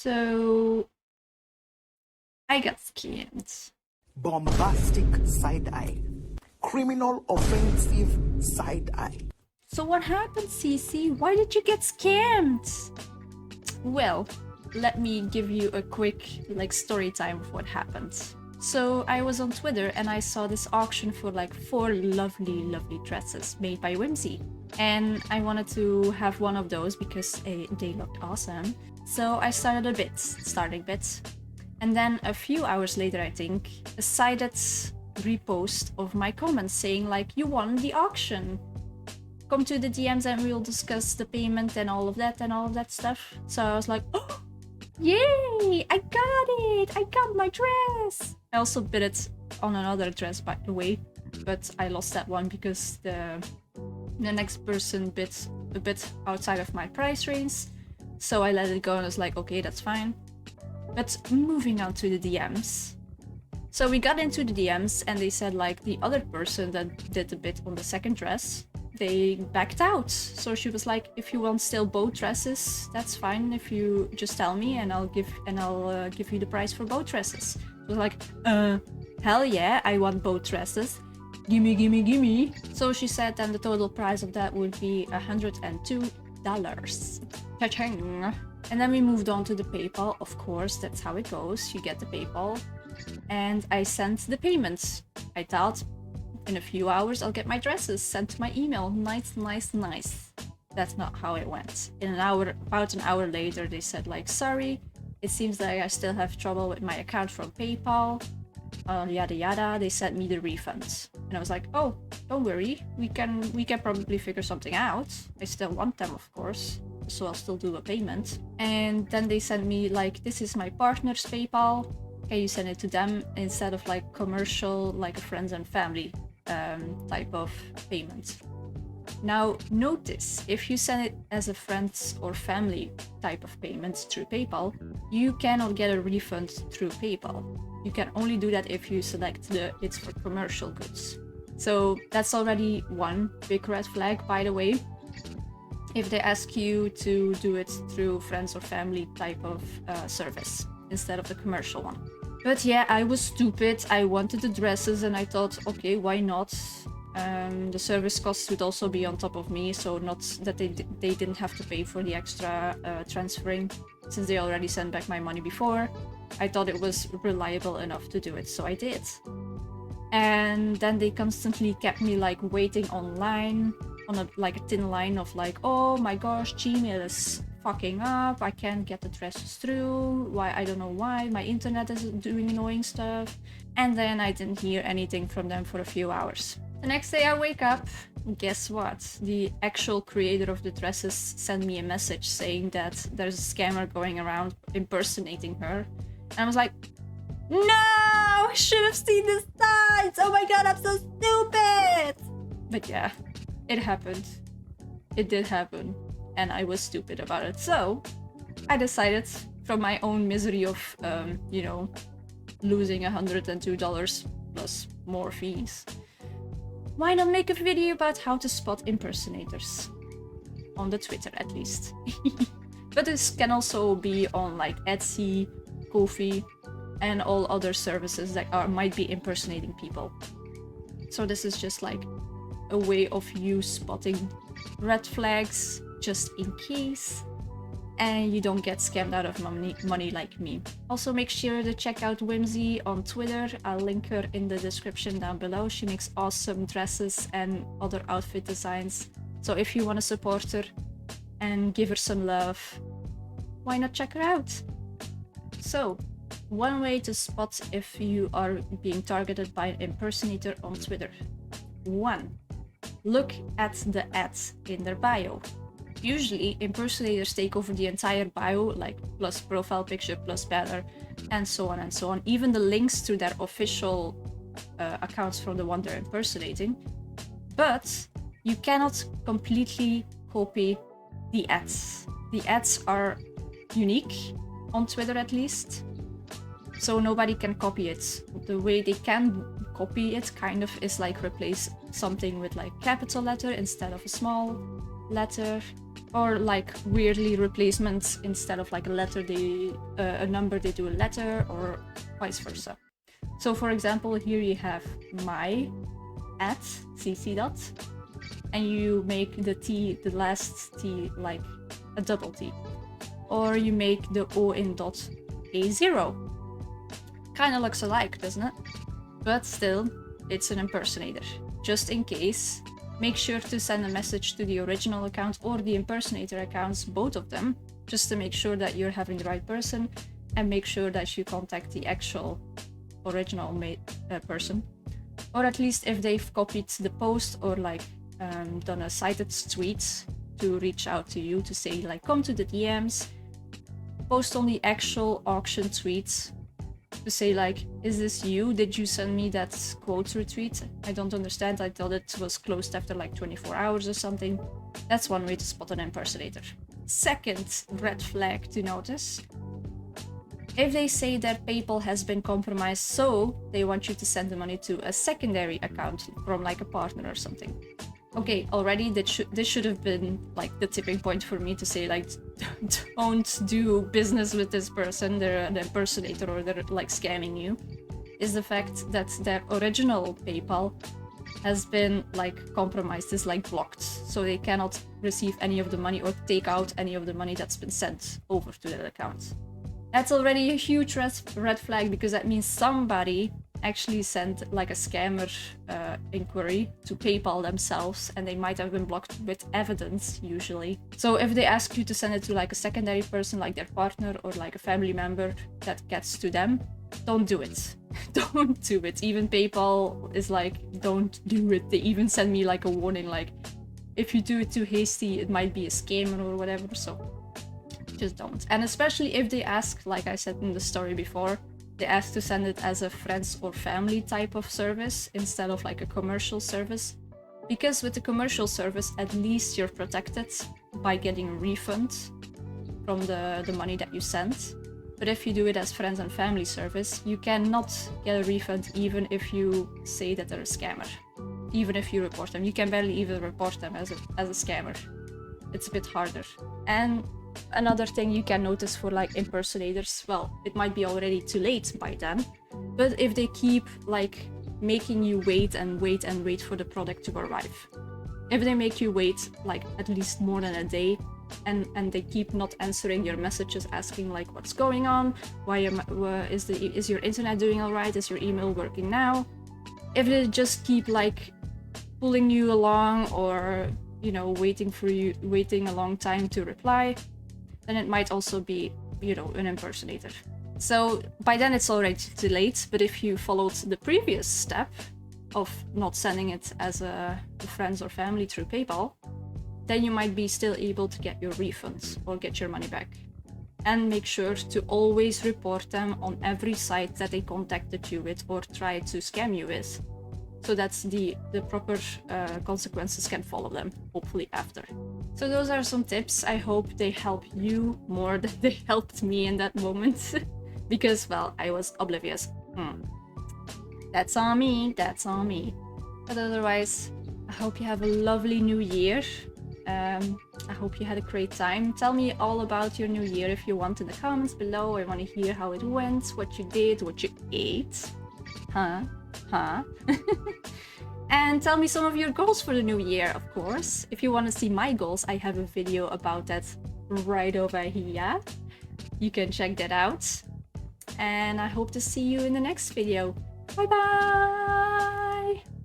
So I got scammed. Bombastic side eye. Criminal offensive side eye. So what happened, Cece? Why did you get scammed? Well, let me give you a quick story time of what happened. So I was on Twitter and I saw this auction for 4 lovely dresses made by Whimsy. And I wanted to have one of those because they looked awesome. So I starting bits. And then a few hours later, I think, a cited repost of my comments saying you won the auction. Come to the DMs and we'll discuss the payment and all of that stuff. So I was like, oh, yay, I got it. I got my dress. I also bid it on another dress, by the way, but I lost that one because the next person bid a bit outside of my price range. So I let it go and I was like, okay, that's fine. But moving on to the DMs. So we got into the DMs and they said the other person that did the bid on the second dress, they backed out. So she was like, if you want still both dresses, that's fine. If you just tell me and I'll give you the price for both dresses. I was like, hell yeah, I want both dresses. Gimme. So she said then the total price of that would be $102. Cha-ching. And then we moved on to the PayPal. Of course, that's how it goes. You get the PayPal. And I sent the payments. I thought in a few hours I'll get my dresses sent to my email. Nice. That's not how it went. About an hour later, they said sorry, it seems like I still have trouble with my account from PayPal. Yada yada. They sent me the refund. And I was like, oh, don't worry. We can probably figure something out. I still want them, of course. So I'll still do a payment. And then they sent me this is my partner's PayPal. Can you send it to them instead of commercial, a friends and family type of payment? Now notice, if you send it as a friends or family type of payment through PayPal, you cannot get a refund through PayPal. You can only do that if you select it's for commercial goods. So that's already one big red flag, by the way. If they ask you to do it through friends or family type of service instead of the commercial one. But yeah, I was stupid. I wanted the dresses and I thought, okay, why not? The service costs would also be on top of me, so not that they didn't have to pay for the extra transferring, since they already sent back my money before. I thought it was reliable enough to do it, so I did. And then they constantly kept me waiting online on a thin line of oh my gosh, Gmail is fucking up, I can't get the dresses through, why, I don't know why, my internet is doing annoying stuff. And then I didn't hear anything from them for a few hours. The next day I wake up, guess what? The actual creator of the dresses sent me a message saying that there's a scammer going around impersonating her. And I was like, no, I should have seen the signs. Oh my god, I'm so stupid. But yeah, it happened. It did happen. And I was stupid about it. So I decided, from my own misery of, losing $102 plus more fees, why not make a video about how to spot impersonators? On the Twitter, at least. But this can also be on Etsy, Ko-fi, and all other services that might be impersonating people. So this is just a way of you spotting red flags just in case, and you don't get scammed out of money like me. Also make sure to check out Whimsy on Twitter. I'll link her in the description down below. She makes awesome dresses and other outfit designs. So if you want to support her and give her some love, why not check her out? So, one way to spot if you are being targeted by an impersonator on Twitter. 1. Look at the ads in their bio. Usually, impersonators take over the entire bio, plus profile picture, plus banner, and so on and so on. Even the links to their official accounts from the one they're impersonating. But you cannot completely copy the ads. The ads are unique, on Twitter at least, so nobody can copy it. The way they can copy it kind of is replace something with capital letter instead of a small, letter, or like weirdly replacements, instead of like a letter, a number, they do a letter, or vice versa. So for example, here you have my at cc dot, and you make the T, the last T, like a double T. Or you make the O in dot A0. Kinda looks alike, doesn't it? But still, it's an impersonator. Just in case, make sure to send a message to the original account or the impersonator accounts, both of them, just to make sure that you're having the right person, and make sure that you contact the actual original person. Or at least if they've copied the post or like done a cited tweet to reach out to you to say like, come to the DMs, post on the actual auction tweets to say like, is this you? Did you send me that quote retweet? I don't understand. I thought it was closed after like 24 hours or something. That's one way to spot an impersonator. Second red flag to notice. If they say that PayPal has been compromised, so they want you to send the money to a secondary account from like a partner or something. Okay, already this should have been like the tipping point for me to say like, don't do business with this person, they're an impersonator or they're like scamming you, is the fact that their original PayPal has been like compromised, is like blocked, so they cannot receive any of the money or take out any of the money that's been sent over to their account. That's already a huge red flag, because that means somebody actually sent like a scammer inquiry to PayPal themselves, and they might have been blocked with evidence usually. So if they ask you to send it to like a secondary person, like their partner or like a family member that gets to them, don't do it. Don't do it. Even PayPal is like, don't do it. They even send me like a warning, like if you do it too hasty, it might be a scammer or whatever. So just don't. And especially if they ask, like I said in the story before, they ask to send it as a friends or family type of service instead of like a commercial service. Because with the commercial service, at least you're protected by getting a refund from the money that you sent. But if you do it as friends and family service, you cannot get a refund even if you say that they're a scammer. Even if you report them. You can barely even report them as a scammer. It's a bit harder. And another thing you can notice for like impersonators, well, it might be already too late by then, but if they keep like making you wait and wait and wait for the product to arrive, if they make you wait like at least more than a day, and they keep not answering your messages asking like, what's going on, is your internet doing all right, is your email working now, if they just keep like pulling you along, or you know, waiting a long time to reply, then it might also be, you know, an impersonator. So by then it's already too late, but if you followed the previous step of not sending it as a friends or family through PayPal, then you might be still able to get your refunds or get your money back. And make sure to always report them on every site that they contacted you with or tried to scam you with, so that the proper consequences can follow them, hopefully after. So those are some tips. I hope they help you more than they helped me in that moment. Because, well, I was oblivious. That's on me, that's on me. But otherwise, I hope you have a lovely new year. I hope you had a great time. Tell me all about your new year if you want in the comments below. I want to hear how it went, what you did, what you ate. Huh? And tell me some of your goals for the new year, of course. If you want to see my goals, I have a video about that right over here. You can check that out. And I hope to see you in the next video. Bye bye!